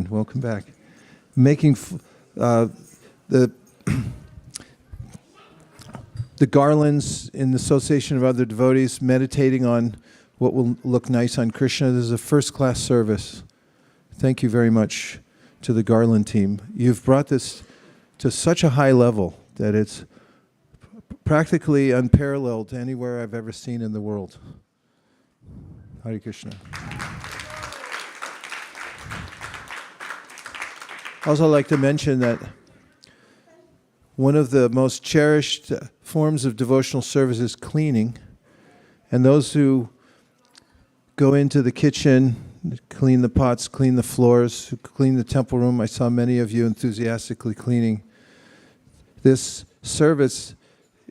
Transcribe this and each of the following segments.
everyone. Welcome back. Making the garlands in the association of other devotees, meditating on what will look nice on Krishna. This is a first-class service. Thank you very much to the garland team. You've brought this to such a high level that it's practically unparalleled to anywhere I've ever seen in the world. Hare Krishna. Also, I'd like to mention that one of the most cherished forms of devotional service is cleaning. And those who go into the kitchen, clean the pots, clean the floors, clean the temple room, I saw many of you enthusiastically cleaning. This service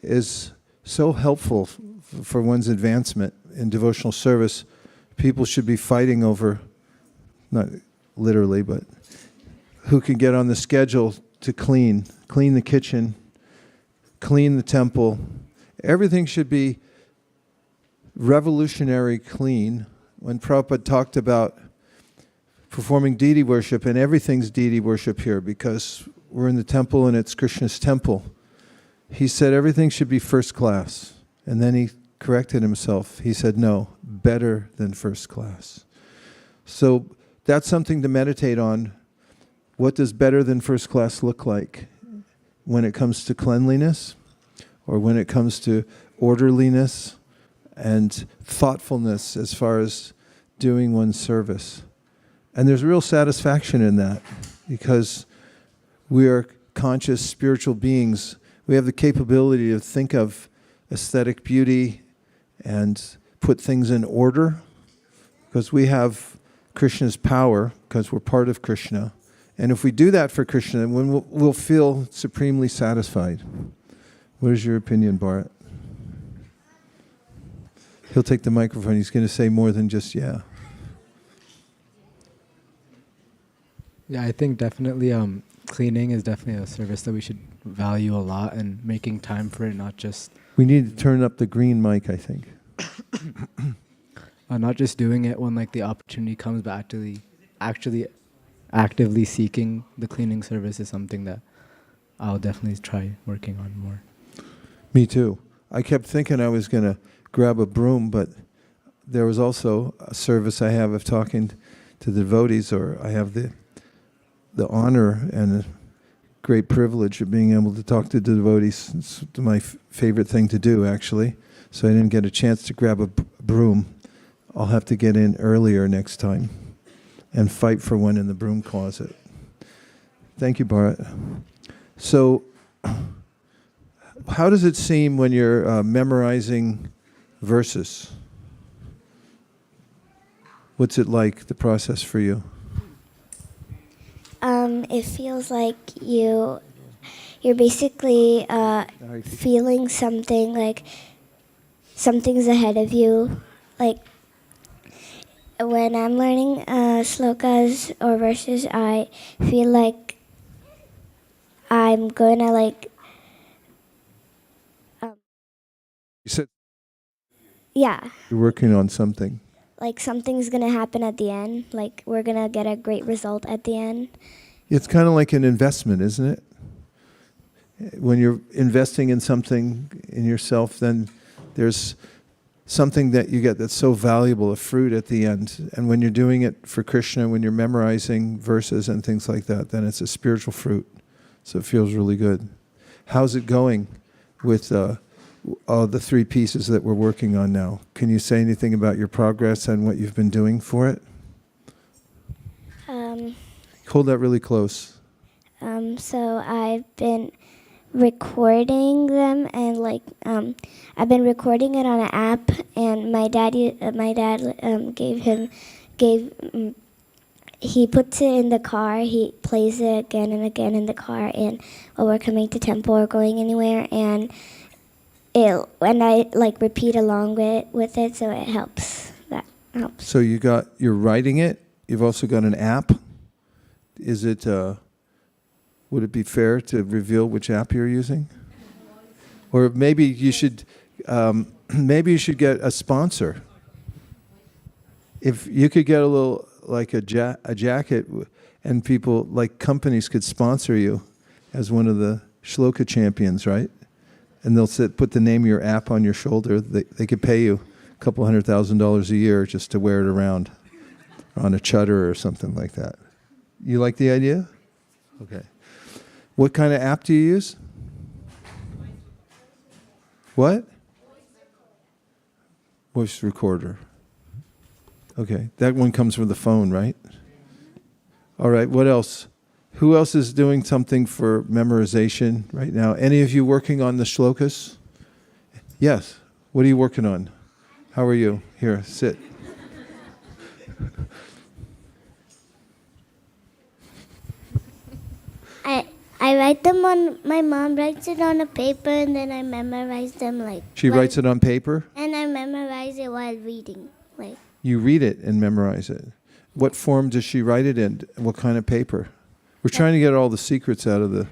is so helpful for one's advancement in devotional service. People should be fighting over, not literally, but who can get on the schedule to clean the kitchen, clean the temple. Everything should be revolutionary clean. When Prabhupada talked about performing deity worship, and everything's deity worship here because we're in the temple and it's Krishna's temple, he said everything should be first class. And then he corrected himself. He said, no, better than first class. So that's something to meditate on. What does better than first class look like when it comes to cleanliness, or when it comes to orderliness and thoughtfulness as far as doing one's service? And there's real satisfaction in that because we are conscious spiritual beings. We have the capability to think of aesthetic beauty and put things in order because we have Krishna's power, because we're part of Krishna. And if we do that for Krishna, then we'll feel supremely satisfied. What is your opinion, Bharat? He'll take the microphone. He's going to say more than just yeah. Yeah, I think definitely cleaning is definitely a service that we should value a lot, and making time for it, not just... We need to turn up the green mic, I think. Not just doing it when like the opportunity comes, but actually actively seeking the cleaning service is something that I'll definitely try working on more. Me too. I kept thinking I was going to grab a broom, but there was also a service I have of talking to the devotees, or I have the honor and the great privilege of being able to talk to the devotees. It's my favorite thing to do, actually. So I didn't get a chance to grab a broom. I'll have to get in earlier next time and fight for one in the broom closet. Thank you, Bharat. So, how does it seem when you're memorizing verses? What's it like, the process for you? It feels like you're basically feeling something, like something's ahead of you. Like when I'm learning slokas or verses, I feel like I'm going to like... You said yeah. you're working on something. Like something's going to happen at the end. Like we're going to get a great result at the end. It's kind of like an investment, isn't it? When you're investing in something in yourself, then there's something that you get that's so valuable, a fruit at the end. And when you're doing it for Krishna, when you're memorizing verses and things like that, then it's a spiritual fruit. So it feels really good. How's it going with all the three pieces that we're working on now? Can you say anything about your progress and what you've been doing for it? Hold that really close. So I've been recording them, and like I've been recording it on an app, and my dad he puts it in the car. He plays it again and again in the car, and while we're coming to temple or going anywhere, and I like repeat along with it, so it helps. That helps. So you're writing it. You've also got an app. Is it? Would it be fair to reveal which app you're using? Or maybe you should get a sponsor. If you could get a little like a jacket And people, like companies could sponsor you as one of the shloka champions, right? And they'll put the name of your app on your shoulder. They could pay you a couple $100,000 a year just to wear it around on a chutter or something like that. You like the idea? Okay. What kind of app do you use? What? Voice recorder. Okay, that one comes from the phone, right? All right, what else? Who else is doing something for memorization right now? Any of you working on the shlokas? Yes. What are you working on? How are you? Here, sit. I write them on, my mom writes it on a paper and then I memorize them She writes it on paper? And I memorize it while reading. You read it and memorize it. What form does she write it in? What kind of paper? We're trying to get all the secrets out of the...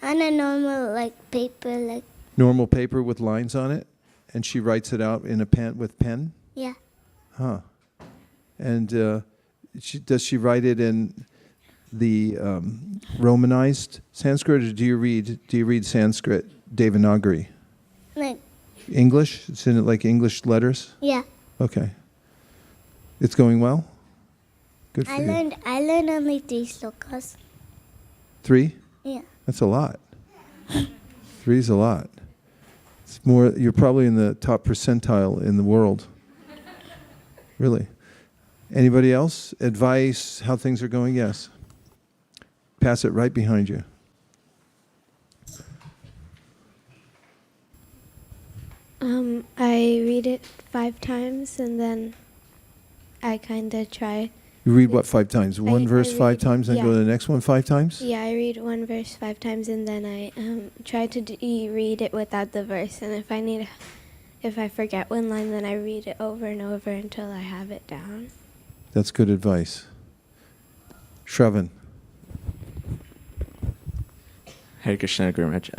On a normal paper, Normal paper with lines on it? And she writes it out in a pen with pen? Yeah. Huh. And does she write it in the Romanized Sanskrit, or do you read Sanskrit Devanagari? English? It's in it English letters? Yeah. Okay. It's going well? Good for you. I learned only 3 slokas. 3? Yeah. That's a lot. 3 is a lot. It's more. You're probably in the top percentile in the world. Really. Anybody else? Advice, how things are going? Yes. Pass it right behind you. I read it 5 times and then I kind of try. You read what 5 times? One verse 5 times, then go to the next one 5 times? Yeah, I read one verse 5 times and then I try to read it without the verse. And if I forget one line, then I read it over and over until I have it down. That's good advice. Shravan. Hare Krishna, Guru Maharaj.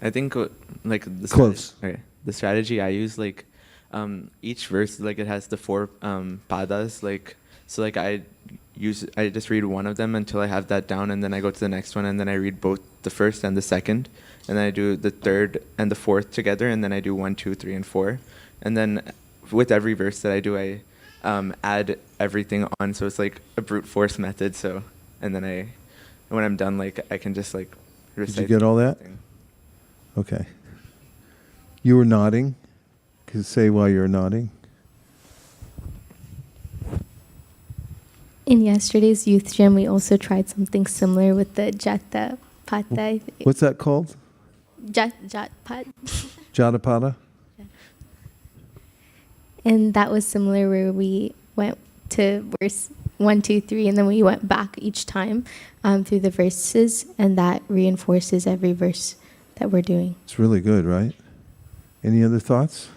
I think the Close. The strategy I use, each verse, it has the 4 padas, so I just read one of them until I have that down, and then I go to the next one, and then I read both the first and the second, and then I do the third and the fourth together, and then I do 1, 2, 3, and 4, and then with every verse that I do, I add everything on, so it's like a brute force method. So, and then when I'm done, I can just recite. Did you get all that? Okay. You were nodding. Could you say why you're nodding? In yesterday's youth gym, we also tried something similar with the Jata Pata. What's that called? Jat Pat. Jatapada? And that was similar, where we went to verse 1, 2, 3, and then we went back each time through the verses, and that reinforces every verse that we're doing. It's really good, right? Any other thoughts?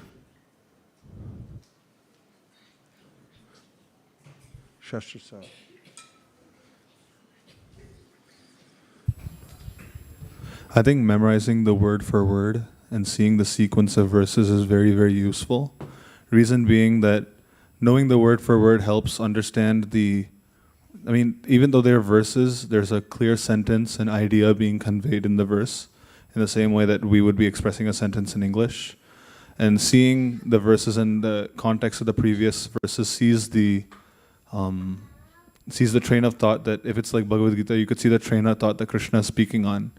Shastra Sa. I think memorizing the word for word and seeing the sequence of verses is very, very useful. Reason being that knowing the word for word helps understand even though they're verses, there's a clear sentence and idea being conveyed in the verse in the same way that we would be expressing a sentence in English. And seeing the verses in the context of the previous verses sees the train of thought that, if it's like Bhagavad Gita, you could see the train of thought that Krishna is speaking on.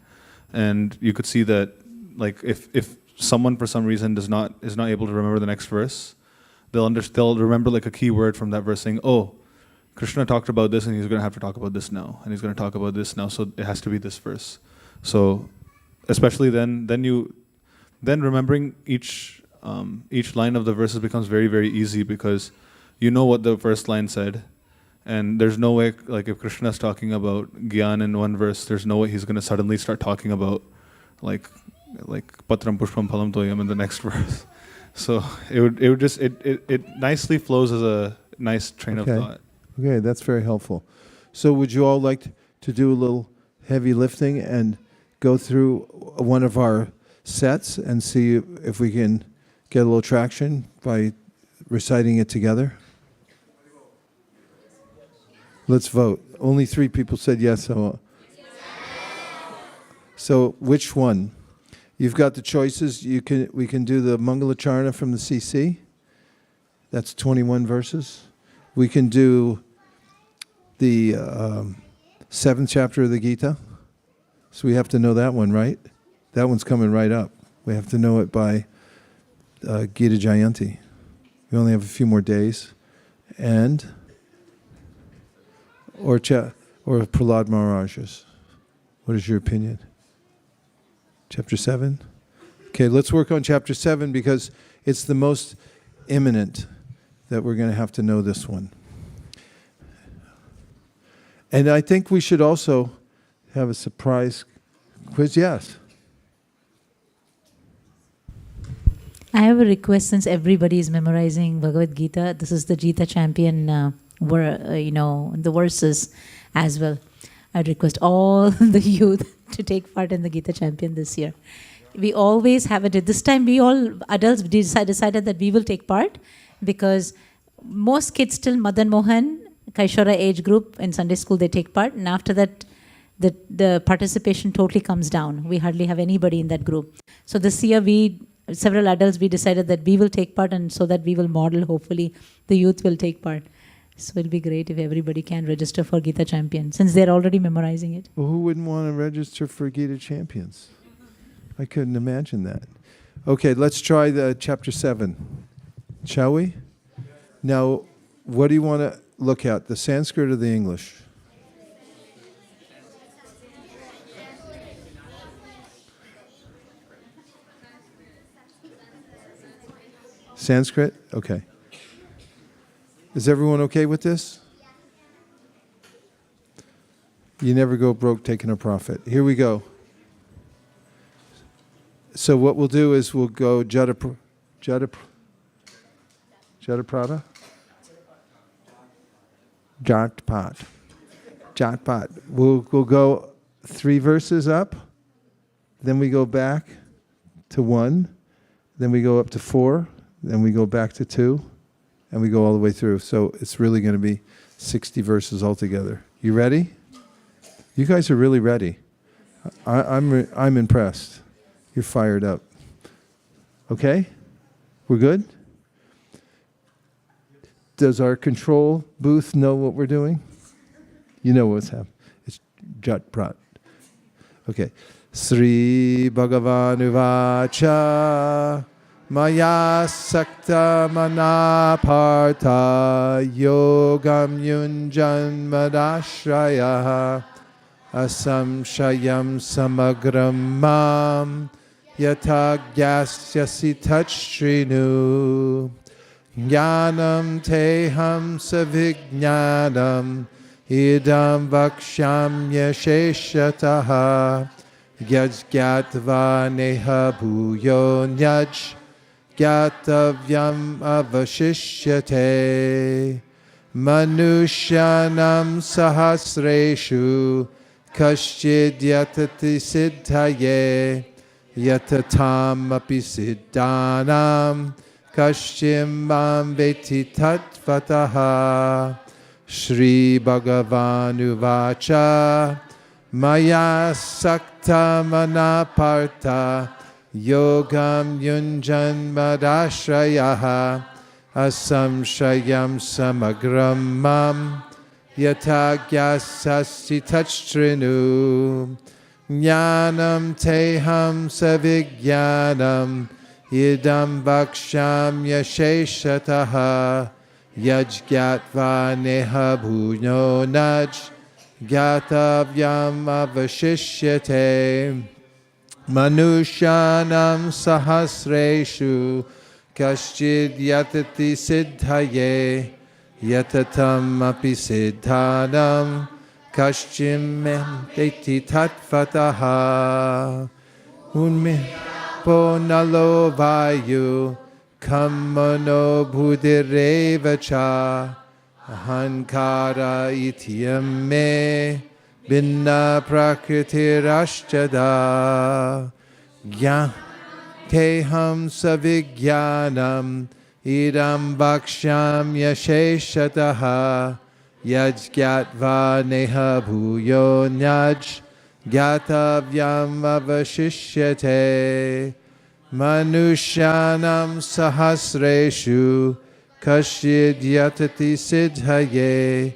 And you could see that if someone for some reason is not able to remember the next verse, they'll remember a key word from that verse, saying, oh, Krishna talked about this and he's going to have to talk about this now, and he's going to talk about this now, so it has to be this verse. So especially then remembering each line of the verses becomes very, very easy, because you know what the first line said, and there's no way, if Krishna is talking about Gyan in one verse, there's no way he's going to suddenly start talking about Patram Pushpam Phalam Toyam in the next verse. So it nicely flows as a nice train of thought. Okay, that's very helpful. So would you all like to do a little heavy lifting and go through one of our sets and see if we can get a little traction by reciting it together? Let's vote. Only 3 people said yes. So which one? You've got the choices. We can do the Mangalacharna from the CC. That's 21 verses. We can do the 7th chapter of the Gita. So we have to know that one, right? That one's coming right up. We have to know it by Gita Jayanti. We only have a few more days. And or Prahlad Maharaj's. What is your opinion? Chapter 7? Okay, let's work on chapter 7 because it's the most imminent that we're going to have to know this one. And I think we should also have a surprise quiz. Yes. I have a request since everybody is memorizing Bhagavad Gita. This is the Gita champion, the verses as well. I'd request all the youth to take part in the Gita champion this year. We always have it. This time we all adults decided that we will take part because most kids till Madan Mohan, Kaishora age group in Sunday school, they take part. And after that, the participation totally comes down. We hardly have anybody in that group. So this year several adults, we decided that we will take part, and so that we will model, hopefully the youth will take part. So it'll be great if everybody can register for Gita Champion, since they're already memorizing it. Well, who wouldn't want to register for Gita Champions? I couldn't imagine that. Okay, let's try the chapter 7. Shall we? Now, what do you want to look at, the Sanskrit or the English? Sanskrit? Okay. Is everyone okay with this? You never go broke taking a profit. Here we go. So what we'll do is we'll go Jataprada? Jatpat. We'll go 3 verses up, then we go back to 1, then we go up to 4, then we go back to 2, and we go all the way through. So it's really going to be 60 verses altogether. You ready? You guys are really ready. I'm impressed. You're fired up. Okay? We're good? Does our control booth know what we're doing? You know what's happening. It's Jat Prat. Okay. Sri Bhagavan Uvacha Maya Sakta Manapartha Yogam Yunjan Madashraya Asamshayam Samagram Mam Yata Gyasyasi Tachrinu Jnanam Teham Savijnanam Idam Vakshamya Sheshataha Yajgatva Neha Bhuyo Nyaj Gyatavyam Avashishyate Manushyanam Sahasreshu Kashchid Yatati Siddhaye Yatatam Api Siddhanam Kashchim Mam Veti Tatvataha Shri Bhagavan Uvacha Maya Sakta Manapartha Yogam Yunjan Madashrayaha Asamshayam Samagram Mam Yatagyasasti Tachrinu Jnanam Teham Savijnanam Idam Vaksham Yasheshataha Yajgatva Neha Bhuno Naj Gyatavyam Avashishyate Manushyanam Sahasreshu Kashchid Yatati Siddhaye Yatatam Api Siddhanam Kashchim Veti Tatvataha Unme Ponalo Vayu Kamano Bhudirevacha Ahankara Ityam Me Binna Prakritirashchada Gya Teham Savijnanam Idam Bhaksham Yasheshataha Yajgyatva neha bhuyo nyaj gyatavyam avashishyate Manushyanam sahasreshu kashid yatati siddhaye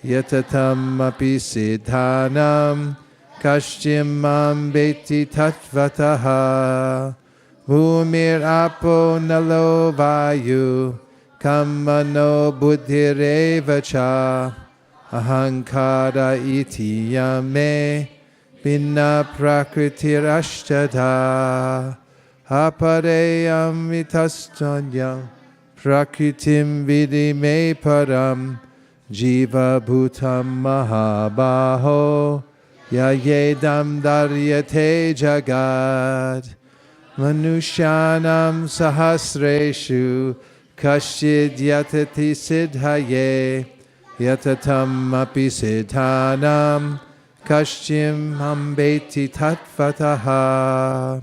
yatatam api siddhanam kashchimam beti tatvataha bhumir apo nalo vayu kammano buddhireva cha ahankara iti yame binna prakritirashtada apareyam vitastanyam prakritim vidime param jiva bhutam mahabaho yayedam daryate jagad manushyanam sahasreshu kashid yatati siddhaye yatatam api siddhanam kashchim ambeti tatvataha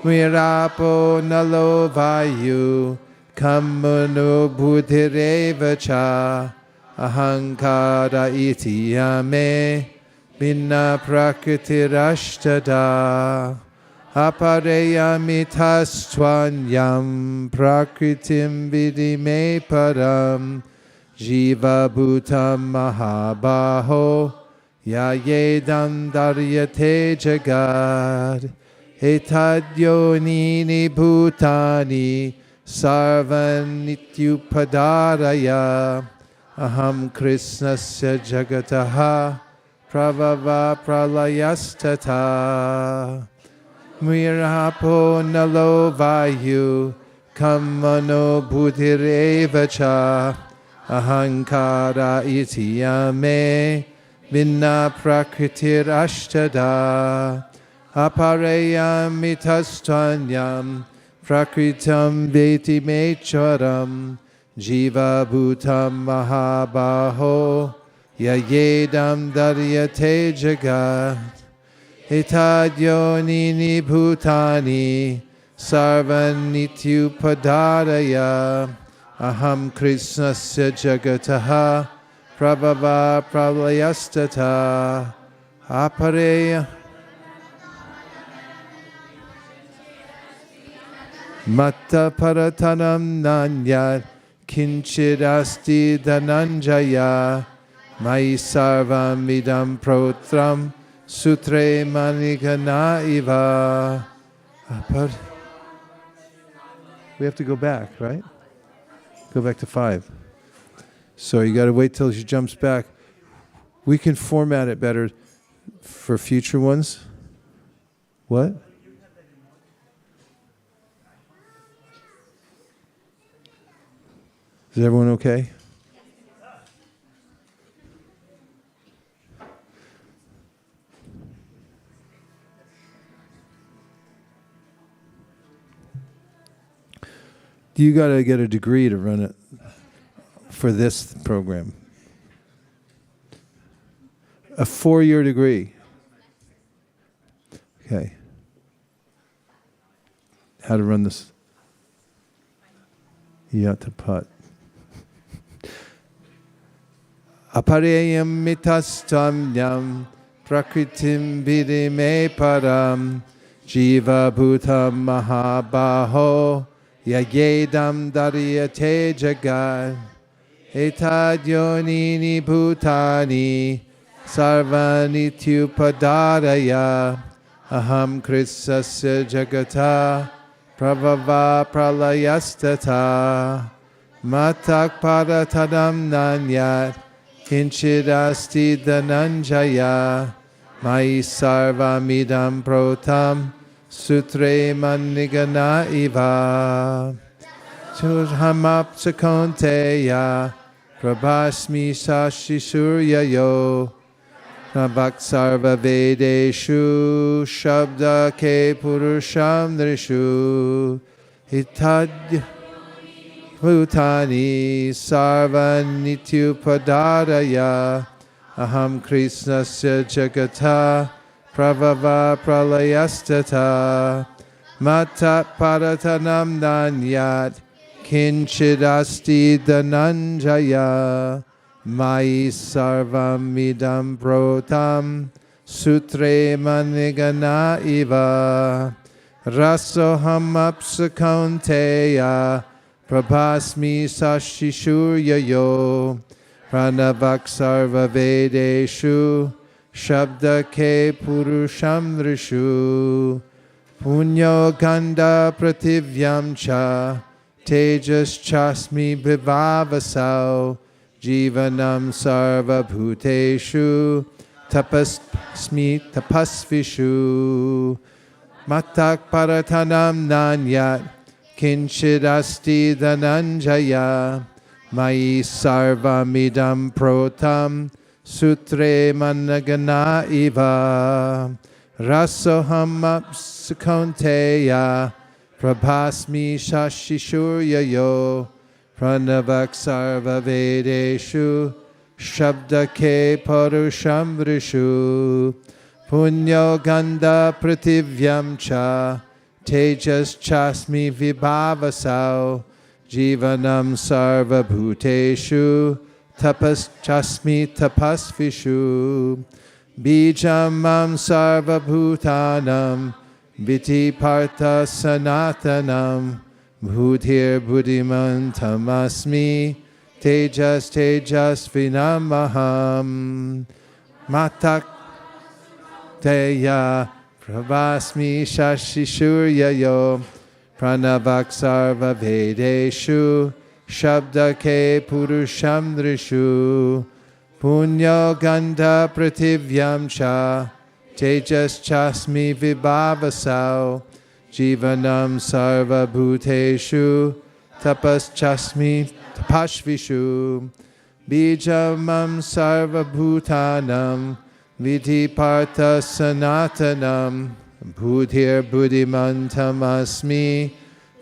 Virapo nalo vayu kammano buddhireva cha ahankara iti yame binna prakritirashtada apareyamitastvanyam prakritim vidime param jiva bhutam mahabaho yayedam daryate jagad etadyonini bhutani sarvan nityupadaraya aham krishnasya jagataha pravava pralayastata mirapo nalo vayu kammano buddhireva cha ahankara iti yame vinna prakritirashtada apareyamitastvanyam prakritam veti mecharam jiva bhutam mahabaho yayedam daryate jagat etadyonini bhutani sarvan nityupadaraya aham krishnasya jagataha prabhava pralayastata apareya Matta paratanam nanyat kinchidasti dhananjaya mai sarvam idam protram sutre manigana iva. We have to go back, right? Go back to 5. So you got to wait till she jumps back. We can format it better for future ones. What? Is everyone okay? You got to get a degree to run it for this program. A 4-year degree. Okay. How to run this? Yatapat. Apareyam mitastamyam prakritim vidime param jiva bhutam mahabaho yagedam daryate jagad etadyonini bhutani sarvanityupadaraya aham krisasya jagata pravava pralayastata matak paratadam nanyat kinchidasti dhananjaya mai sarvamidam protam sutre manigana iva Churhamapsakonteya prabhasmi sashi suryayo navak sarva vedeshu shabda ke purusham drishu hitadya Bhutani sarvan nityupadaraya aham krishnasya jagata pravava pralayastata matat paratanam nanyat kinchidasti dhananjaya Mayi sarvam idam protam sutre manigana iva rasoham apsakonteya prabhasmi sashishuryayo pranavak sarva vedeshu shabda ke purusham drishu punyo ganda prativyam cha tejas chasmi bhivavasau Jivanam sarva bhuteshu tapasmi tapasvishu matak paratanam nanyat kinchidasti dhananjaya mayi sarva midam protam sutre managana iva rasoham apsakonteya prabhasmi shashishuryayo Pranavak sarva vedeshu shabda ke parusham vrishu punyo ganda prativyam cha tejas chasmi vibhavasau jivanam sarva bhuteshu tapas chasmi tapasvishu bijamam sarva bhutanam viti partha sanatanam Bhudhir buddhimantam asmi tejas tejas vinamaham matak teya pravasmi shashishuryayo pranavak sarva vedeshu shabda ke purusham drishu punyo ganda prativyam cha tejas chasmi vibhavasau Jivanam sarva bhuteshu tapas chasmi tapashvishu bijamam sarva bhutanam vidhi partha sanatanam budhir buddhimantam asmi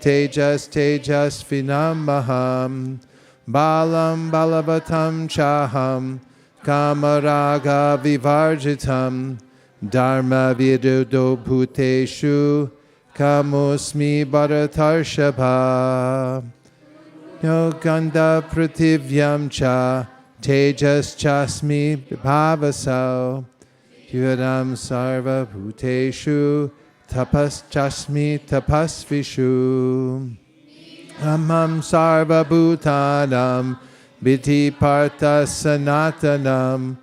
tejas tejas vinamaham balam balavatam chaham kamaraga vivarjitam dharma vidudo bhuteshu Kamosmi Bharatarshapha No Ganda Prativyam Cha Tejas Chasmi Bhavasau Jivanam Sarva Bhuteshu Tapas Chasmi Tapasvishu Amam Sarva Bhutanam Biti Partha Sanatanam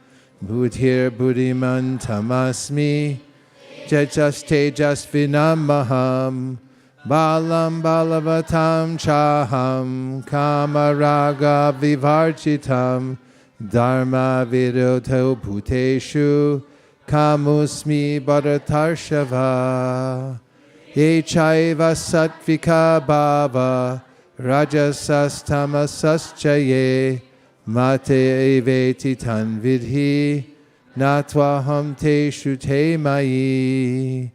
Budhir Buddhimantam Asmi Tejas tejas vinamaham balam balavatam chaham kamaraga vivarjitam dharma viroto bhuteshu kamusmi bharatarshava yechaiva sattvika bhava rajasastamasaschaye mate eveti tanvidhi Natvaham te shute mayi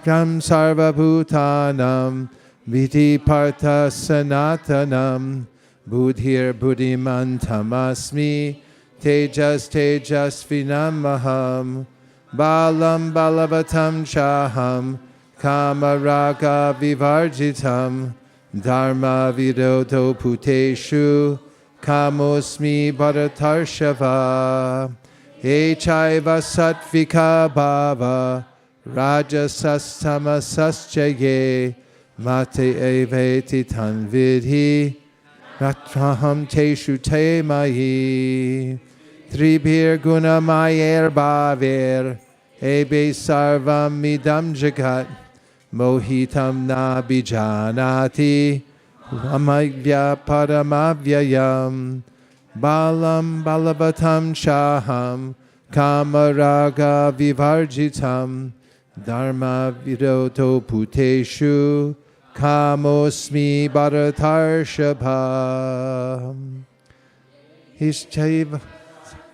Ram sarva bhutanam Viti partha sanatanam Budhir buddhimantam asmi Tejas tejas vinamaham Balam balavatam chaham Kamaraga vivarjitam Dharma vidodo puteshu Kamosmi bharatarshava Echaiva sattvika bhava rajasastamasaschaye mate eveti tanvidhi ratraham teshu te mayi tribhir gunamayer bhaver ebe sarvam midam jagat mohitam na bijanati Amagya paramavyayam balam balavatam chaham kamaraga vivarjitam dharma vidoto puteshu kamosmi bharatarshapha Hischaiva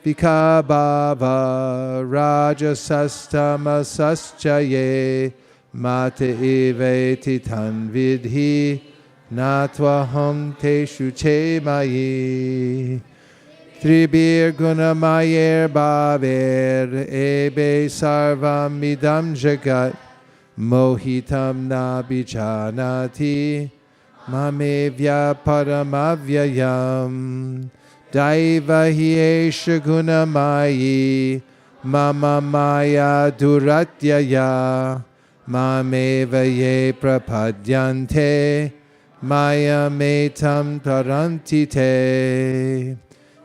vikabhava rajasastamasaschaye mate eveti tanvidhi Natvaham teshu che mayi Tribir gunamayer bhaver Ebe sarvam midam jagat Mohitam na bijanati Mamevya paramavyayam Daiva hi esha gunamayi mama maya duratyaya mameva ye prapadyante maya metam taranti te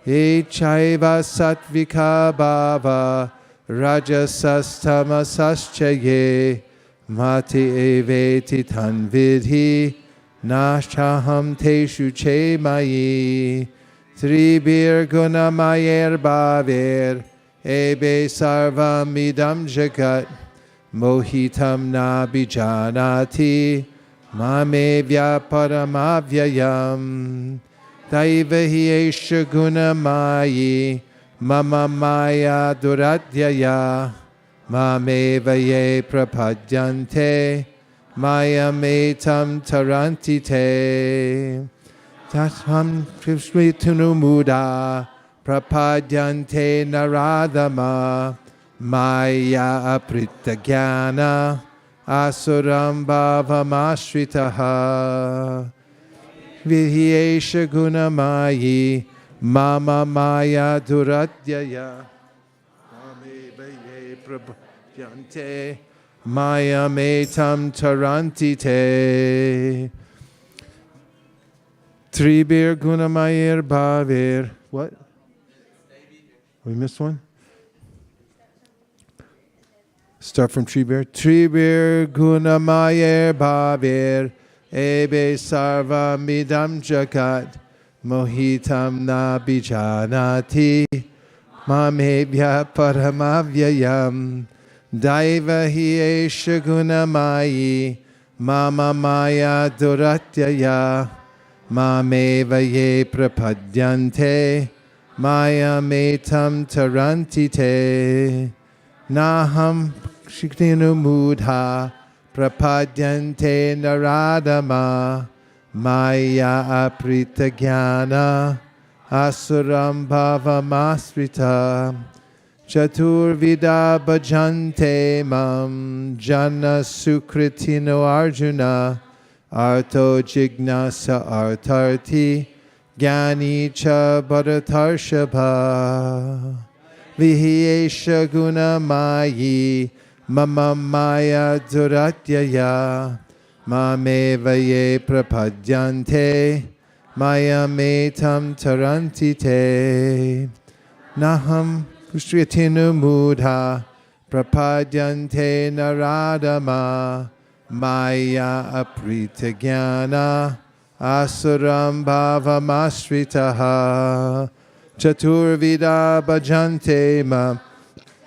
echaiva satvika bhava rajasastamasaschaye mati eveti tanvidhi nashaham teshu che mayi Tribir gunamayer bhavir ebe sarvam idam jagat mohitam na bijanati mame vyaparamavyayam daivahi esha gunamayi mama maya duradyaya mame vaye prapadyante maya metam taranti te Tatham Krishmitunu Muda Prapadyante Naradama Maya Apritagyana Asuram Bhavamashritaha Vihyesha Gunamayi Mama Maya Duradyaya Mame Vaye Prapadyante Maya Metam Taranti Te Tribir Gunamayer Bhavir. What? We missed one? Start from Tribir. Tribir Gunamayer Bhavir. Ebe Sarva Midam Jagat. Mohitam na bijanati. Mamebhya paramavyayam. Daiva hi esha gunamayi. Mama maya duratyaya. Mameva ye prapadyante maya metam taranti te naham shiktinu mudha prapadyante naradama maya apritagyana asuram bhavamasrita chaturvida bhajante mam jana sukritino arjuna Arto jignasa artarti Gyani cha bharatarshapha Vihyesha gunamayi Mama maya duratyaya Mameva ye prapadyante Maya metam taranti te Naham pushriyatinu mudha Prapadyante naradama Maya apritagyana asuram bhavamasritaha chaturvida bhajante ma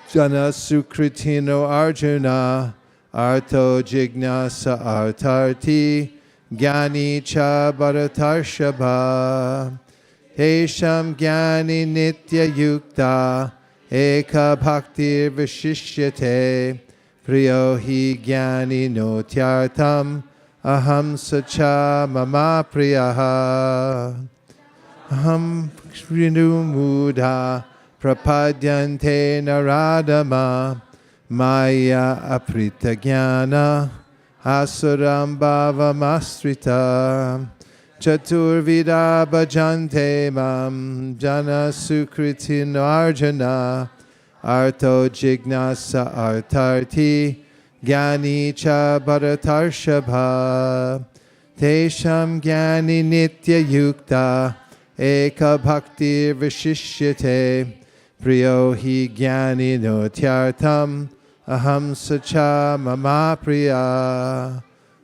jana sukritino arjuna arto jignasa artarti gyani cha bharatarshapha tesham gyani nitya yukta eka bhaktir vishishyate Priyo hi gyani no tyartam aham sacha mama priyaha aham shrinu mudha prapadyante naradama maya apritagyana asuram bhavamasrita chaturvida bhajante mam jana sukritino arjuna Arto jignasa artarti Gyani cha bharatarshapha Tesham gyani nitya yukta Eka bhaktir vishishyate Priyo hi gyani no tyartam Aham sacha mama priya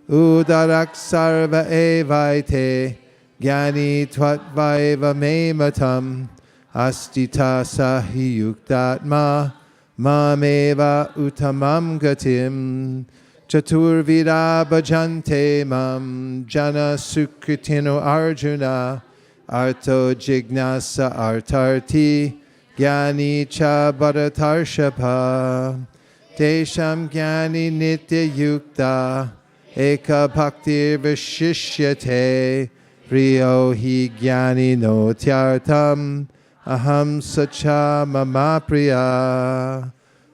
Udarak sarva evaite Gyani tvatvaiva me matam Astita sahi yuktatma mameva utamam gatim chaturvida bhajante mam jana sukritino arjuna arto jignasa artarti gyani cha bharatarshapha tesham gyani nitya yukta eka bhaktir vishishyate priyo hi gyani no tyartam Aham sacha mama priya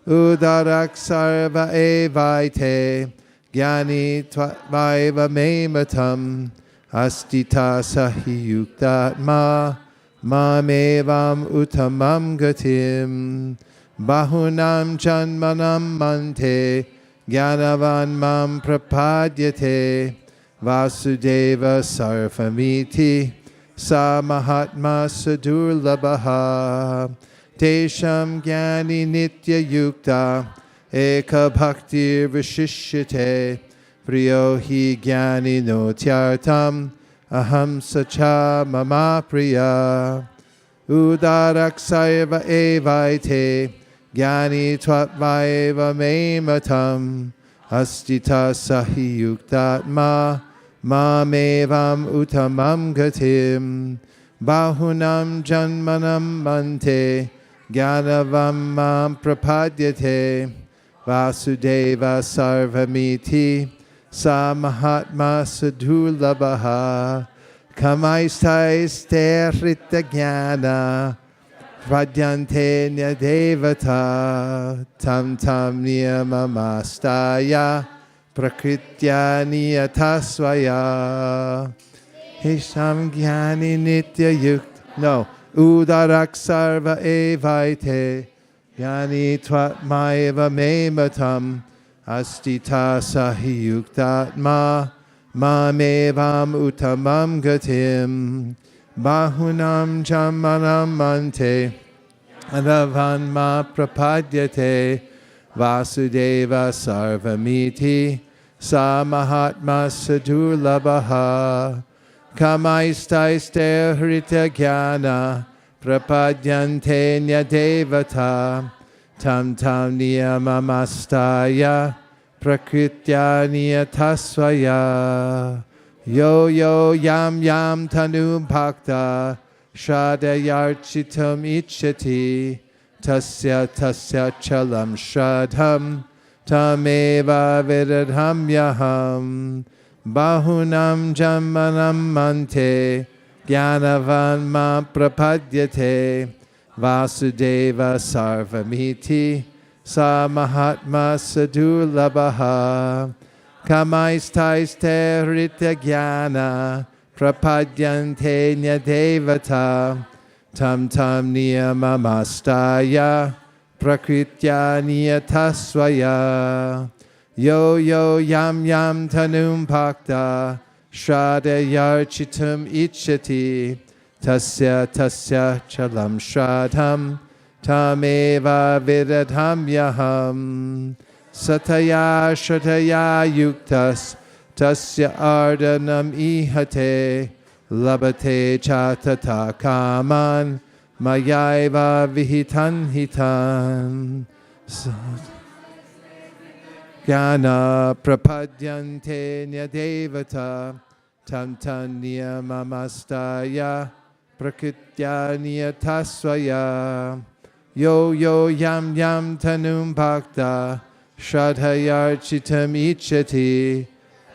Udarak sarva evaite Gyani tvaiva me matam Astita sahi yuktatma mamevam uttamam gatim bahunam janmanam mante gyanavan mam prapadyate vasudeva sarvamiti sa mahatma sadurlabaha tesham gyani nitya yukta eka bhaktir vishishyate priyo hi gyani notyartam aham sacha mama priya udaraksaiva evaite gyani tvatvaiva mematam astita sahi yuktatma mamevam uttamam gatim bahunam janmanam mante gyanavam mam prapadyate vasudeva sarvamiti sa mahatma sadurlabaha kamaistaiste rita jnana pradyante nyadevata tam tam niyamamastaya prakritya niyatasvaya hisham gyani nitya yukt no udarak sarva evaite gyani tvatmaeva mematam astita sahi yuktatma mamevam uttamam gatim bahunam jamanam mante adavan ma prapadyate vasudeva sarvamiti sa mahatma sadurlabaha kamaistaiste hrita jnana prapadyante nyadevata tam tam niyamamastaya prakritya niyatasvaya yo yo yam yam tanu bhakta shradayarchitam ichati tasya tasya chalam shradham tameva vidadham yaham bahunam jamanam mante gyanavan ma prapadyate vasudeva sarvamiti sa mahatma sadurlabaha kamaistaiste hrita jnana prapadyante nyadevata tam tam niyamamastaya prakritya niyatasvaya yo yo yam yam tanum bhakta shradayarchitam ichati tasya tasya chalam shradham tameva vidadham yaham sataya shataya yuktas tasya ardanam ihate labate chatata kaman mayaiva vihitan hitan Gyana prapadyante nyadevata tam tam niyamamastaya prakritya niyatasvaya yo yo yam yam tanum bhakta shradhayarchitam ichati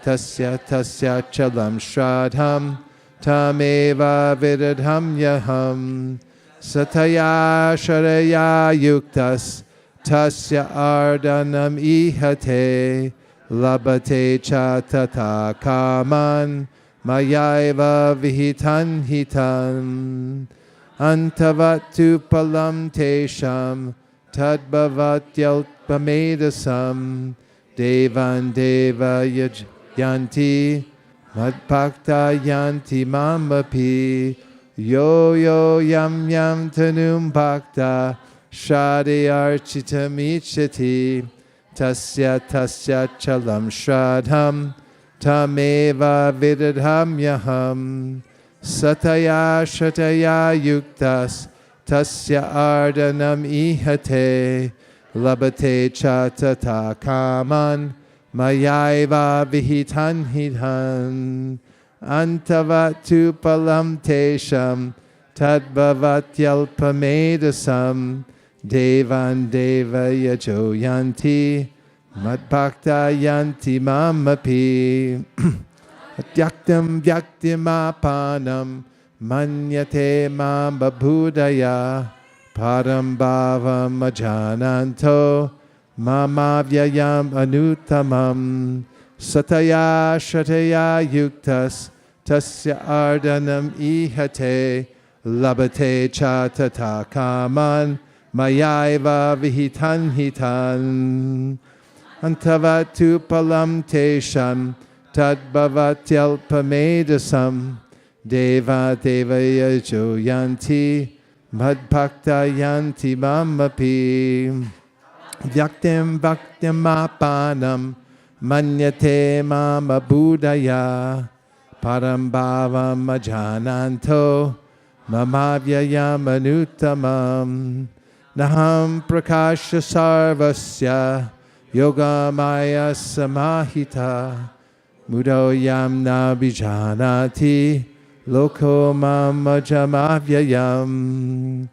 tasya tasya chalam shradham tameva vidadham yaham sataya sharaya yuktas tasya ardanam ihate labate chatata kaman mayaiva vihitan hitan antavatu palam tesham tadbhavatyalpamedasam devan deva yanti madbhakta yanti mamapi yo yo yam yam tanum bhakta shradayarchitam ichati tasya tasya chalam shradham tameva vidadham yaham sataya shataya yuktas tasya ardanam ihate labate chatata kaman mayaiva vihitan hitan antavatu palam tesham tadbhavatyalpamedasam devan deva yajo yanti madbhakta yanti mamapi atyaktam vyaktimapanam manyate mam babhudaya param bhavam ajananto mamavyayam anutamam sataya shataya yuktas tasya ardanam ihate labate cha tata kaman, mayaiva vihitan hitan. Antavatu palam tesham, tadbhavatyalpamedasam, deva devaya joyanti, madbhakta yanti mamapi. Vyaktim bhaktim apanam, manyate mama buddhaya, param bhavam ajananto, mamavyayam anutamam. Naham prakasha sarvasya, yoga maya samahita, mudoyam nabijanati, loko mama jamavyayam.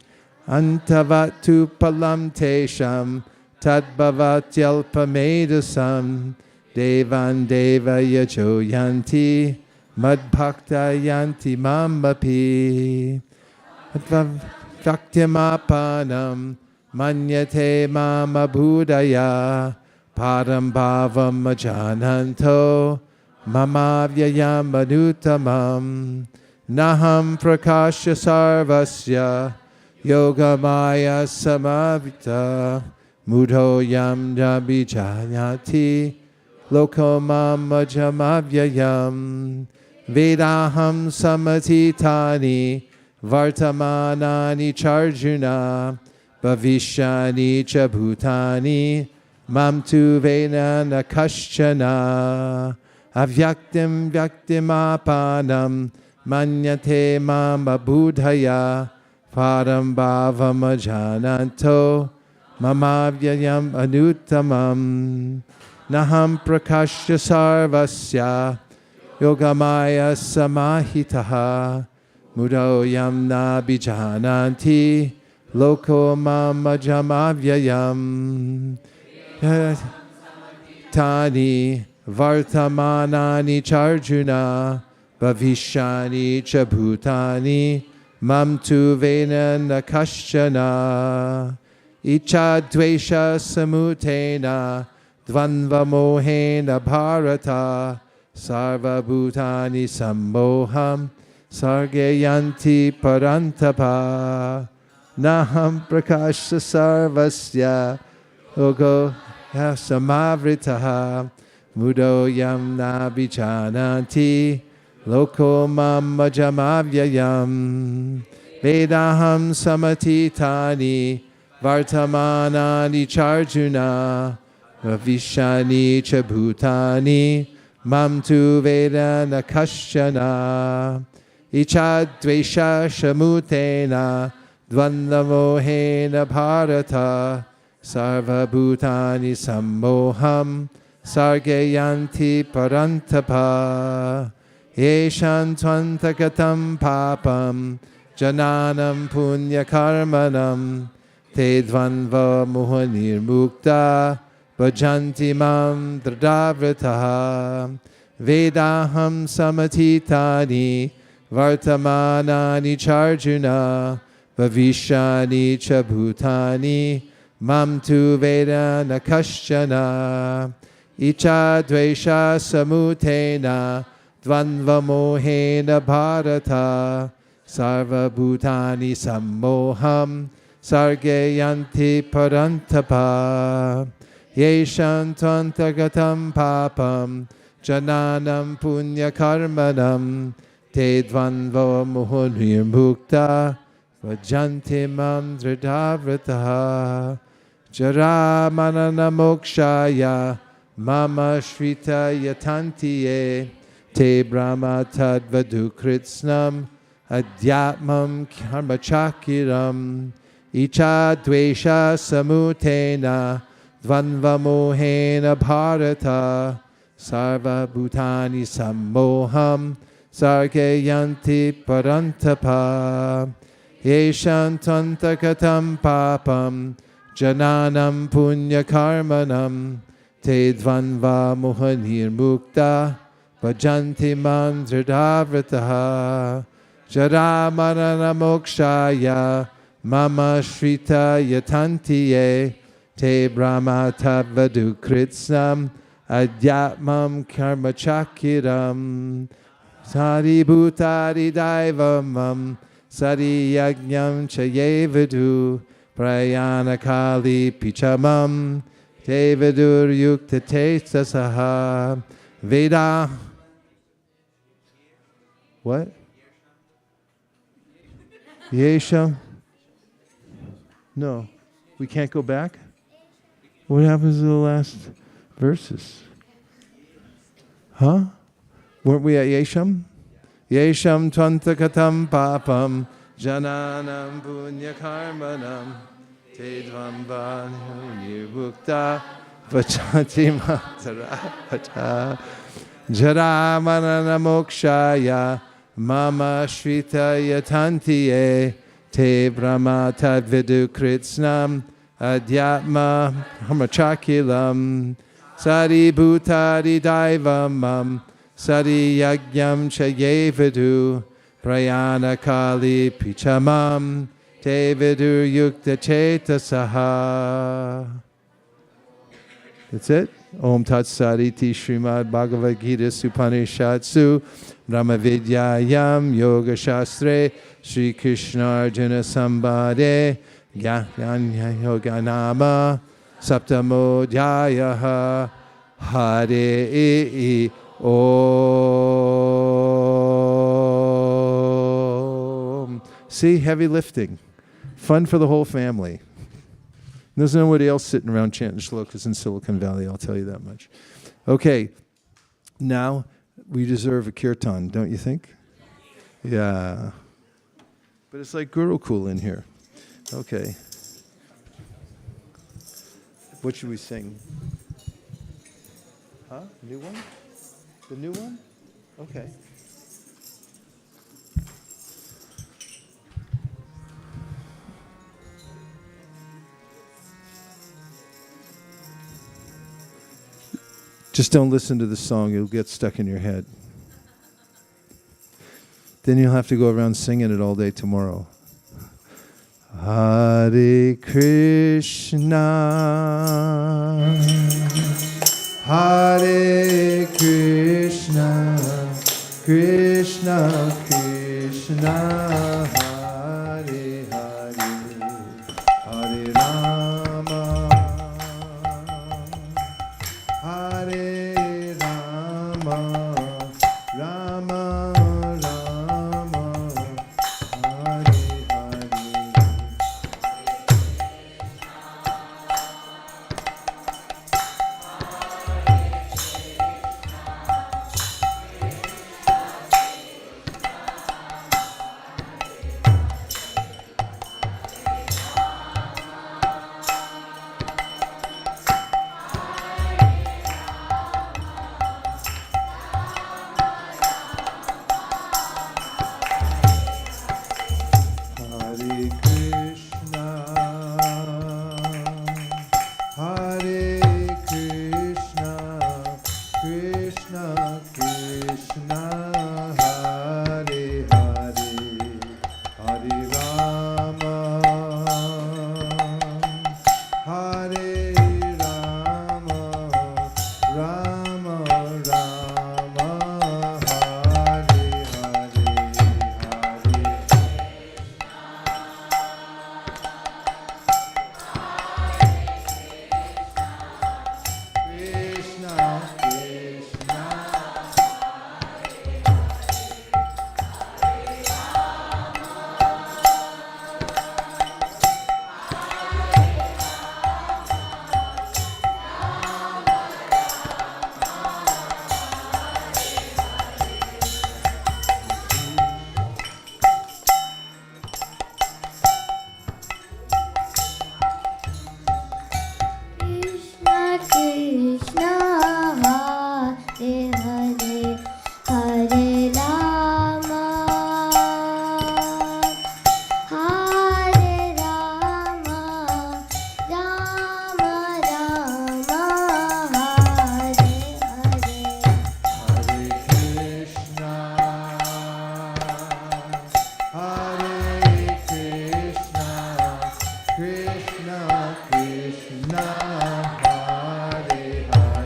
Antavatu palam tesham, tadbhavatyalpamedasam, devan devaya joyanti, madbhakta yanti mamapi. Vyaktimapanam, manyate mama buddhaya, param bhavam ajananto, mamavyayam anutamam. Naham prakasha sarvasya, yoga maya samavita, mudhoyam jabijayati, lokomam ajamavyayam. Vedaham samatitani, vartamanani charjuna, bhavishyani cha bhutani, mam tu vena nakaschana. Avyaktim vyaktimapanam, manyate mama buddhaya, param bhavam ajananto, mamavyayam anutamam. Naham prakashya sarvasya, yogamaya samahitaha, mudoyam nabijananti, loko mamajamavyayam. Tani vartamanani charjuna, bhavishyani cha bhutani, mam tu vena nakaschana. Icha dvesha samutena, dvanva mohena bharata, sarva bhutani sammoham, sargayanti parantapa. Naham prakasha sarvasya, yogo samavritaha, mudoyam nabichananti, loko mamajamavyayam. Vedaham samatitani, vartamanani charjuna, bhavishyani cha bhutani, mam tu veda nakaschana. Icha dvesha shamutena, dvandamohena bharata, sarva bhutani sammoham, sargayanti parantapa. Yeshan tvantakatam papam, jananam punya karmanam, te dvanva mohanir mukta, bhajanti mam dradavrataha. Vedaham samatitani, vartamanani charjuna, bhavishyani cha bhutani, mam tu veda nakaschana. Icha dvesha samutena, dvanva mohena bharata, sarva bhutani sammoham, sargayanti parantapa. Yeshan tvantagatam papam, jananam punya karmanam, te dvanva mohanir mukta, vajanti mam dradavrataha. Jara manana mokshaya, mama shrita yatantiye, te brahma tadvadu kritsnam, adhyatmam karmachakiram. Icha dvesha samutena, dvanva mohena bharata, sarva bhutani sammoham, sargayanti parantapa. Yeshan tvantakatam papam, jananam punya karmanam, te dvanva mohanir mukta, vajanti mam dradavrataha. Jara marana mokshaya, mama shrita yatantiye, te brahma tadvadu kritsnam, adhyatmam karmachakiram. Sari bhutari daivamam, Sari Yajnam Chayevadu Prayana Kali Pichamam Devadur Yukta Saha Veda. What? Yesham? No. We can't go back? What happens to the last verses? Huh? Weren't we at Yesham? Yesham twantakatam papam jananam punya karmanam tedvam nirmukta vachanti matara jara manana mokshaya mama shrita yatantiye te brahma tadvidu kritsnam adhyatma brahmachakilam sari bhutari daivamam Sari Yagyam Chayevadu Prayana Kali Pichamam Tevidur Yukta Saha. That's it. Om Tat Sariti Srimad Bhagavad Gita Supanishatsu Brahma Vidyayam Yoga Shastre Sri Krishna Arjuna Sambade Gyanya Yoga Nama Saptamodhyayaha Hare Om. See, heavy lifting. Fun for the whole family. There's nobody else sitting around chanting shlokas in Silicon Valley, I'll tell you that much. Okay, now we deserve a kirtan, don't you think? Yeah. But it's like Gurukul in here. Okay. What should we sing? Huh? New one? The new one? Okay. Just don't listen to the song, it'll get stuck in your head. Then you'll have to go around singing it all day tomorrow. Hare Krishna, Hare Krishna, Krishna Krishna, Hare Hare, Hare Rama, Hare Rama, Rama Rama, Hare Hare. Hare Krishna, Hare Krishna, Krishna Krishna, Hare Hare, Hare Rama, Hare Rama, Rama Rama, Hare Hare, Hare Krishna, Krishna. Krishna Krishna, Hare Hare, Hare Rama, Hare Rama, Rama Rama, Hare Hare. Hare Krishna, Hare Krishna, Krishna Krishna, Hare Hare,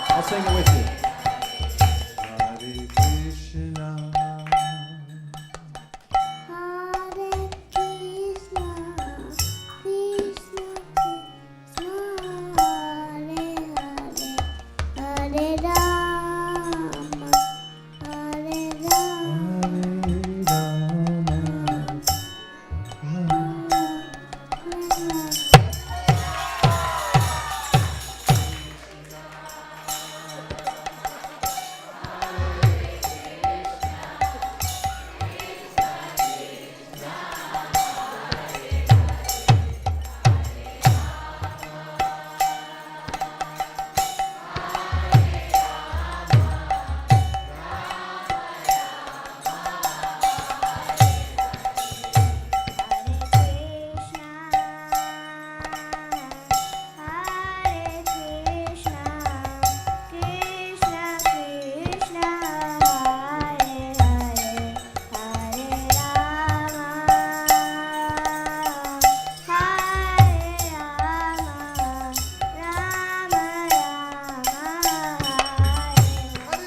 I'll sing it with you. Hare Krishna. Hare Krishna, Krishna Krishna, Hare Hare, Hare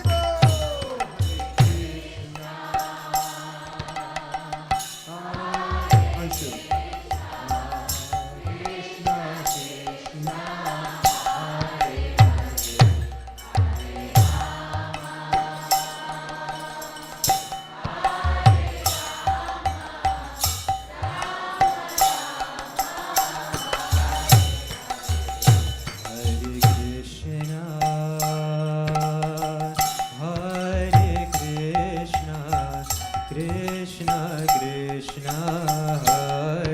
Rama, Hare Krishna Krishna Hare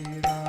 Hare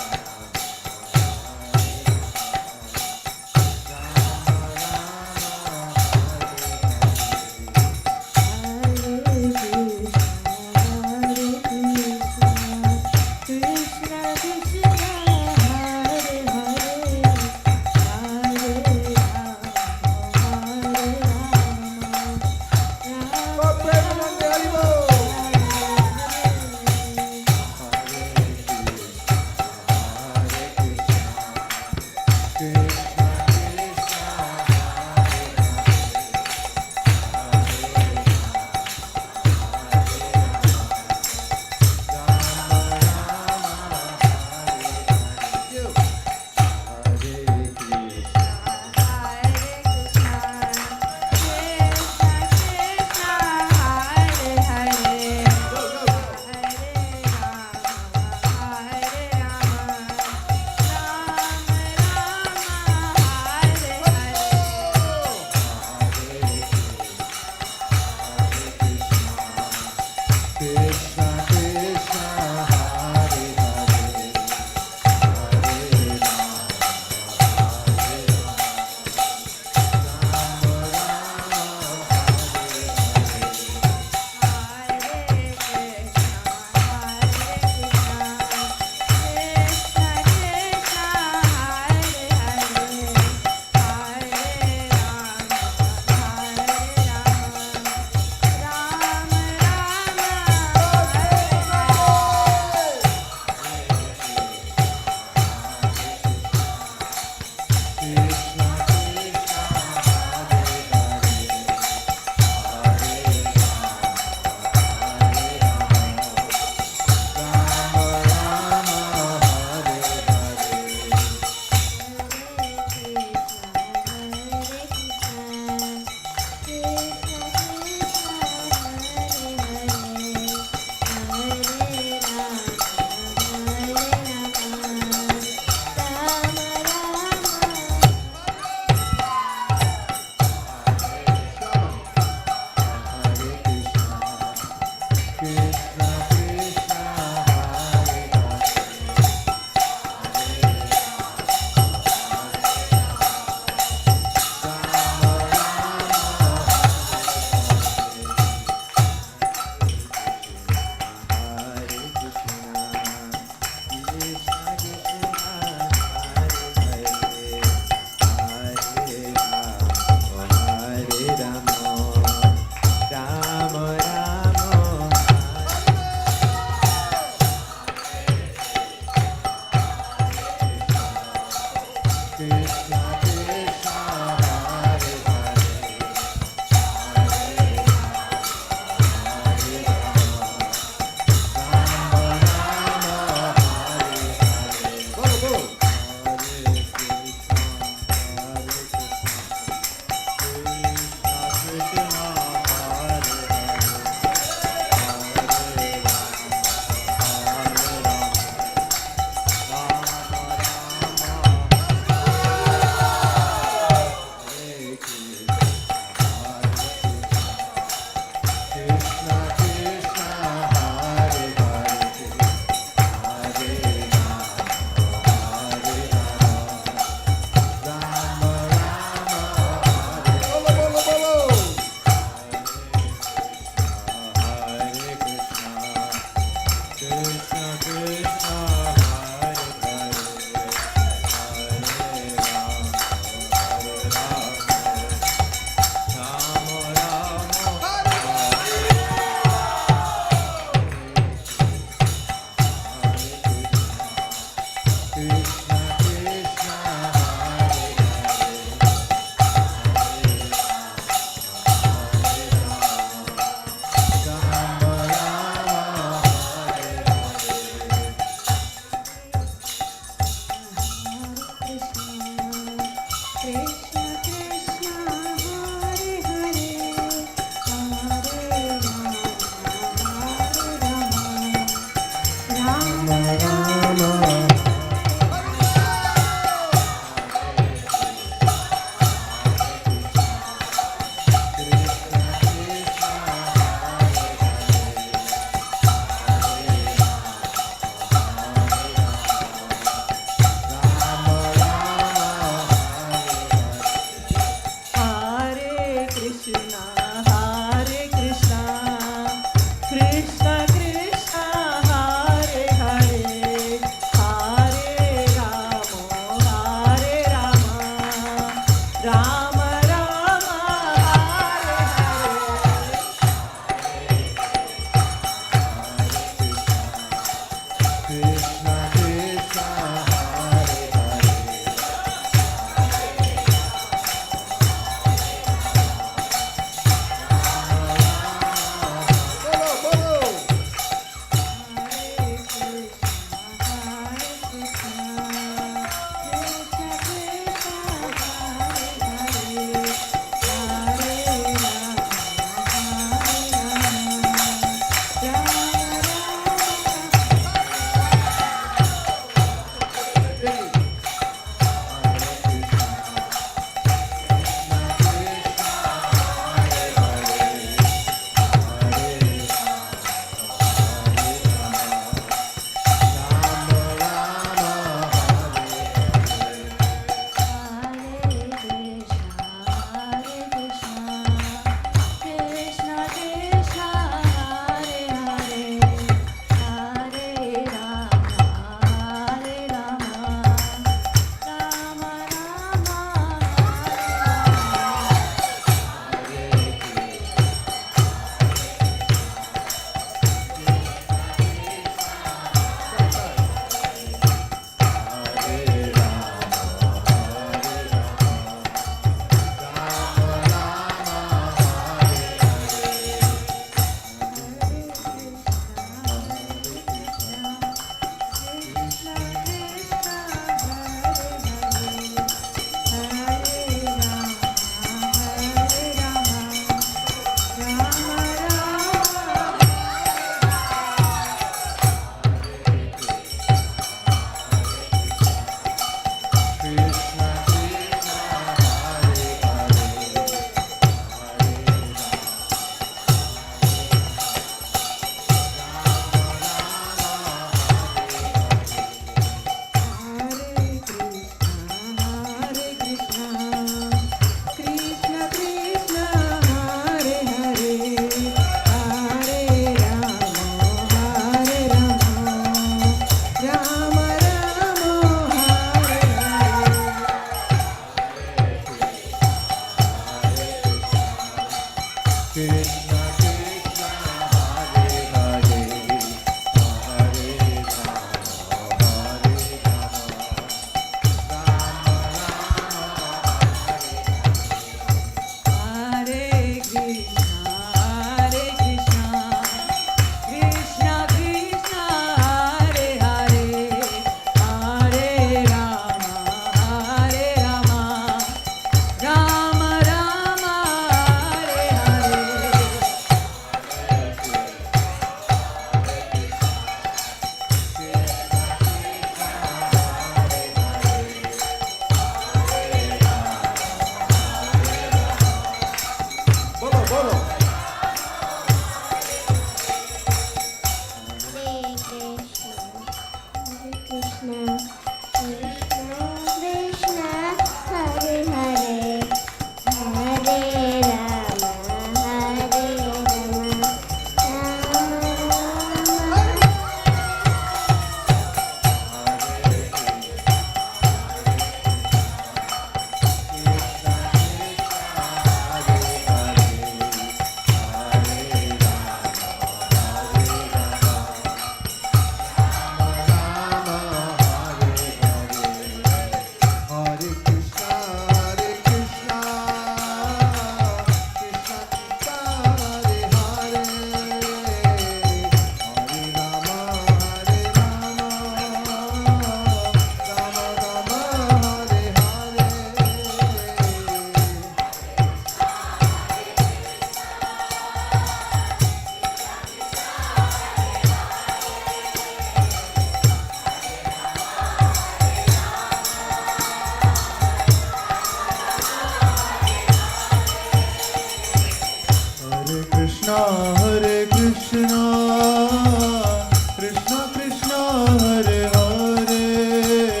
Krishna Krishna Hare Hare,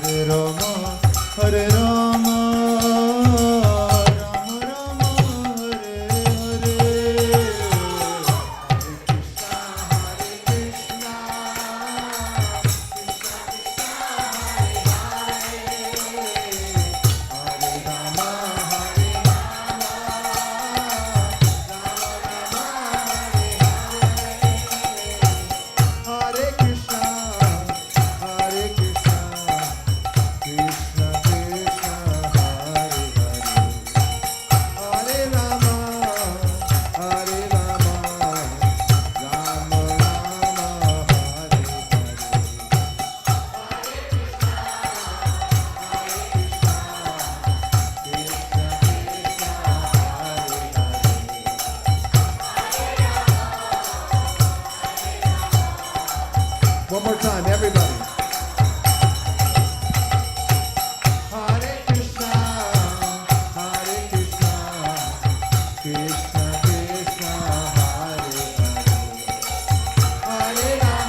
Hare Rama, Rama Rama, Hare Hare. Hare Krishna, Hare Krishna, Krishna Krishna, Hare Hare, Hare Rama, Hare Rama, Rama Rama, Hare Hare. One more time, everybody. Hare Krishna, Hare Krishna, Krishna Krishna, Hare Hare, Hare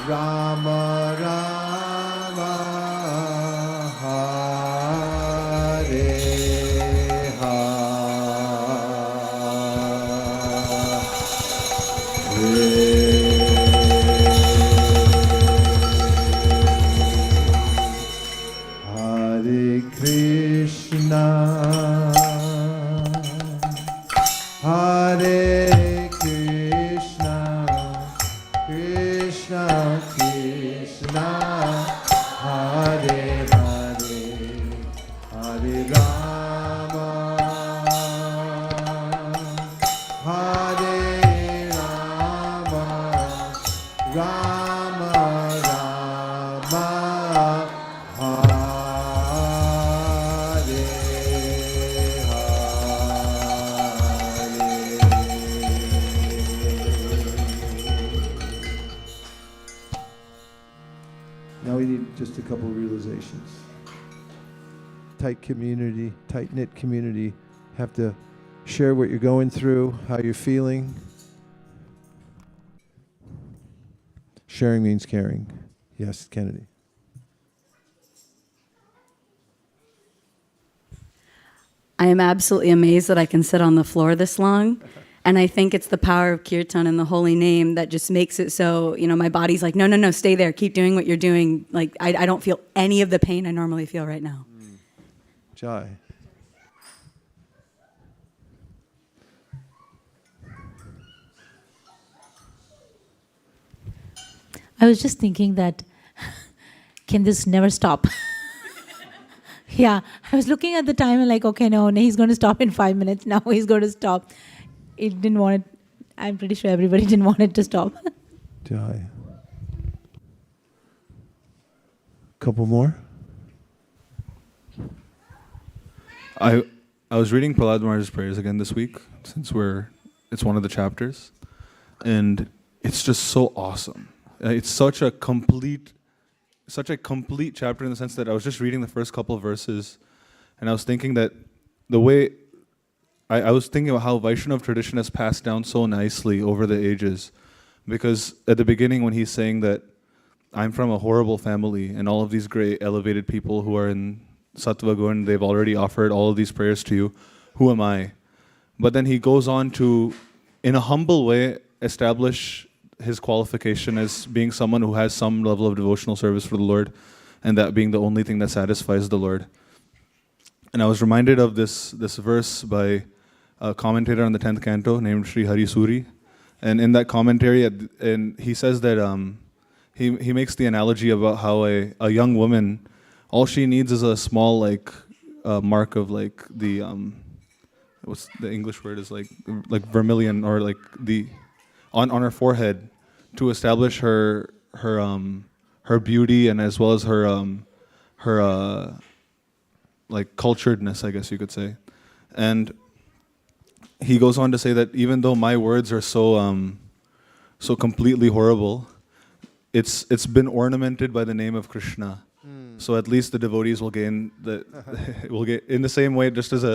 Rama, Rama Rama, Hare Hare Krishna, Hare Krishna, Krishna Krishna, Hare Hare, Hare Rama, Hare Rama, Rama Rama, Hare Hare. Now we need just a couple of realizations. Tight community, tight-knit community. Have to share what you're going through, how you're feeling. Sharing means caring. Yes, Kennedy. I am absolutely amazed that I can sit on the floor this long. And I think it's the power of kirtan and the holy name that just makes it so, my body's like, no, no, no, stay there. Keep doing what you're doing. Like, I don't feel any of the pain I normally feel right now. Jai. I was just thinking that, can this never stop? Yeah, I was looking at the time and like, okay, no, he's going to stop in 5 minutes. Now he's going to stop. It didn't want it. I'm pretty sure everybody didn't want it to stop. Jai. Couple more. I was reading Prahlad Maharaj's prayers again this week, since it's one of the chapters, and it's just so awesome. It's such a complete chapter in the sense that I was just reading the first couple of verses, and I was thinking that the way I was thinking about how Vaishnav tradition has passed down so nicely over the ages, because at the beginning when he's saying that I'm from a horrible family and all of these great elevated people who are in Sattva Gun, they've already offered all of these prayers to you, who am I? But then he goes on to, in a humble way, establish his qualification as being someone who has some level of devotional service for the Lord, and that being the only thing that satisfies the Lord. And I was reminded of this verse by a commentator on the 10th canto named Sri Hari Suri. And in that commentary, and he says that he makes the analogy about how a young woman, all she needs is a small mark of the what's the English word is like vermilion, or like the on her forehead, to establish her beauty, and as well as her culturedness, I guess you could say. And he goes on to say that even though my words are so completely horrible, it's been ornamented by the name of Krishna. So at least the devotees will gain will get in the same way, just as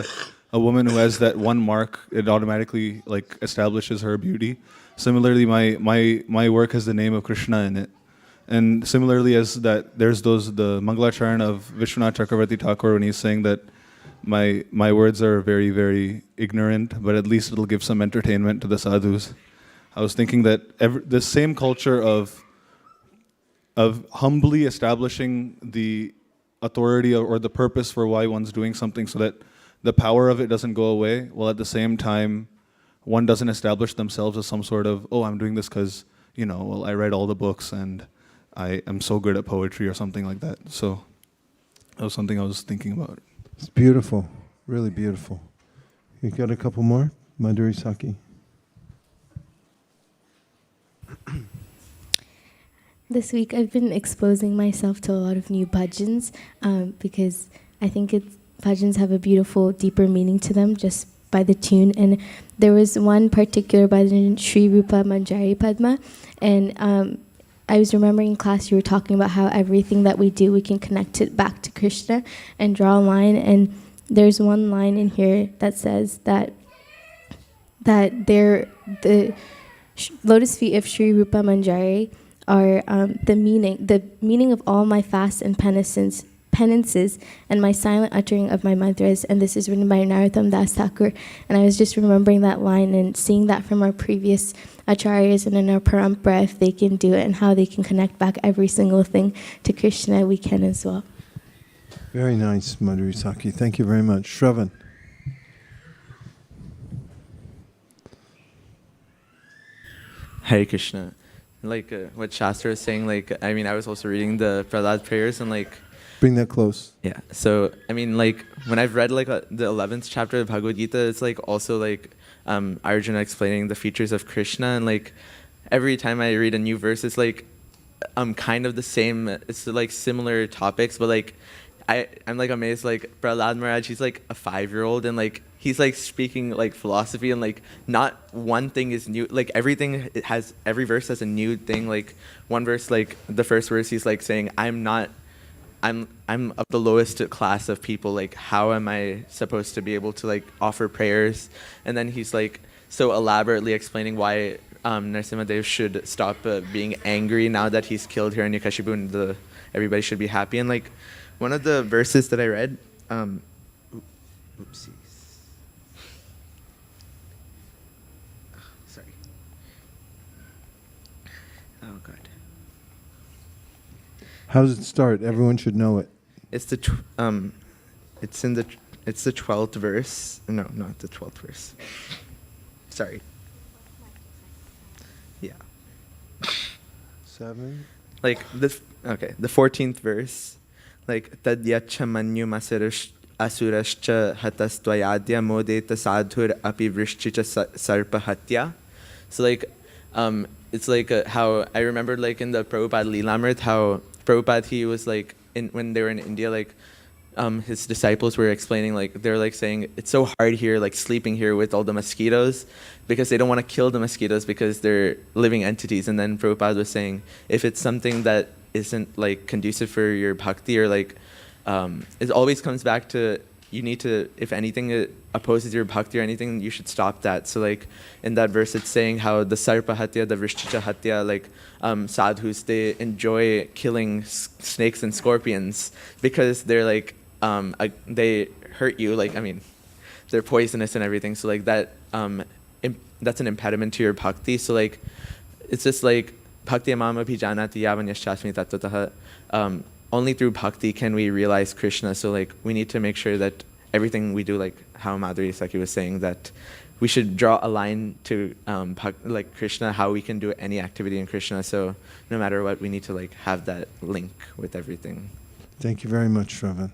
a woman who has that one mark, it automatically like establishes her beauty. Similarly, my work has the name of Krishna in it. And similarly as that, there's the Mangalacharan of Vishwanath Chakravarti Thakur when he's saying that my words are very, very ignorant, but at least it'll give some entertainment to the sadhus. I was thinking that the same culture of humbly establishing the authority or the purpose for why one's doing something so that the power of it doesn't go away, while at the same time one doesn't establish themselves as some sort of, oh, I'm doing this because, well, I read all the books and I am so good at poetry or something like that. So that was something I was thinking about. It's beautiful, really beautiful. You got a couple more? Madhuri Saki. This week I've been exposing myself to a lot of new bhajans because I think bhajans have a beautiful, deeper meaning to them just by the tune. And there was one particular bhajan, Sri Rupa Manjari Padma, and I was remembering in class you were talking about how everything that we do, we can connect it back to Krishna and draw a line. And there's one line in here that says that the lotus feet of Sri Rupa Manjari are the meaning of all my fasts and penances and my silent uttering of my mantras. And this is written by Narottam Das Thakur. And I was just remembering that line and seeing that from our previous acharyas and in our parampara, if they can do it and how they can connect back every single thing to Krishna, we can as well. Very nice, Madhuri Saki. Thank you very much. Shravan. Hare Krishna. Like what Shastra is saying, I was also reading the Prahlad prayers and Bring that close. yeah. So, when I've read the 11th chapter of Bhagavad Gita, it's also Arjuna explaining the features of Krishna. And every time I read a new verse, it's kind of the same. It's similar topics, but I'm amazed. Prahlad Maharaj, he's a 5-year-old, and he's speaking philosophy, and not one thing is new. Everything every verse has a new thing. One verse, the first verse, he's saying, I'm of the lowest class of people. How am I supposed to be able to offer prayers? And then he's so elaborately explaining why Narasimhadev should stop being angry now that he's killed Hiranyakashipu, and everybody should be happy. And one of the verses that I read, oopsies. Sorry. Oh God. How does it start? Everyone should know it. It's the 12th verse. No, not the 12th verse. Sorry. Yeah. 7. The 14th verse. Tadyacha manyum asurascha hatastvayadya modeta sadhur api vrishchicha sarpa hatya. So it's how I remembered in the Prabhupada Leelamrit, how Prabhupada, he was when they were in India, his disciples were explaining, they're saying it's so hard here, sleeping here with all the mosquitoes, because they don't want to kill the mosquitoes because they're living entities. And then Prabhupada was saying, if it's something that isn't conducive for your bhakti, or it always comes back to, you need to, if anything opposes your bhakti or anything, you should stop that. So in that verse, it's saying how the sarpa hatya, the vrishchicha hatya, sadhus, they enjoy killing snakes and scorpions because they're they hurt you. They're poisonous and everything. So that that's an impediment to your bhakti. So it's just bhakti amama bhijanati yavan yaschasmi tattvataha. Only through bhakti can we realize Krishna. So we need to make sure that everything we do, how Madhuri Saki was saying, that we should draw a line to Krishna, how we can do any activity in Krishna. So no matter what, we need to have that link with everything. Thank you very much, Shravan.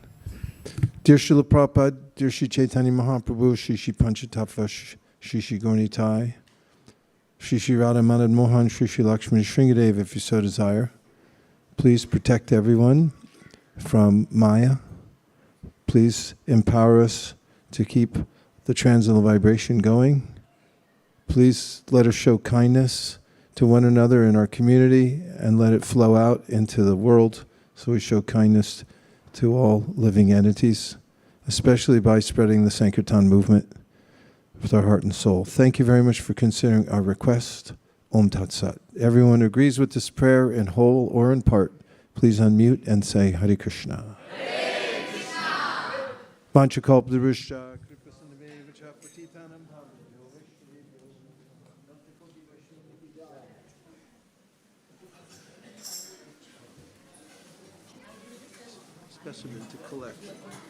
Dear Srila Prabhupada, dear Sri Chaitanya Mahaprabhu, Shri Shri Panchatattva, Shri Shri Gauranitai, Shri Shri Radha Madan Mohan, Shri Shri Lakshmana Shringadev, if you so desire, please protect everyone from Maya. Please empower us to keep the transcendental vibration going. Please let us show kindness to one another in our community and let it flow out into the world, so we show kindness to all living entities. especially by spreading the Sankirtan movement with our heart and soul. Thank you very much for considering our request. Om Tat Sat. Everyone who agrees with this prayer in whole or in part, please unmute and say Hare Krishna. Hare Krishna. Vanchakalpadurusha, Kripasinave, Vachapatitanam, specimen to collect.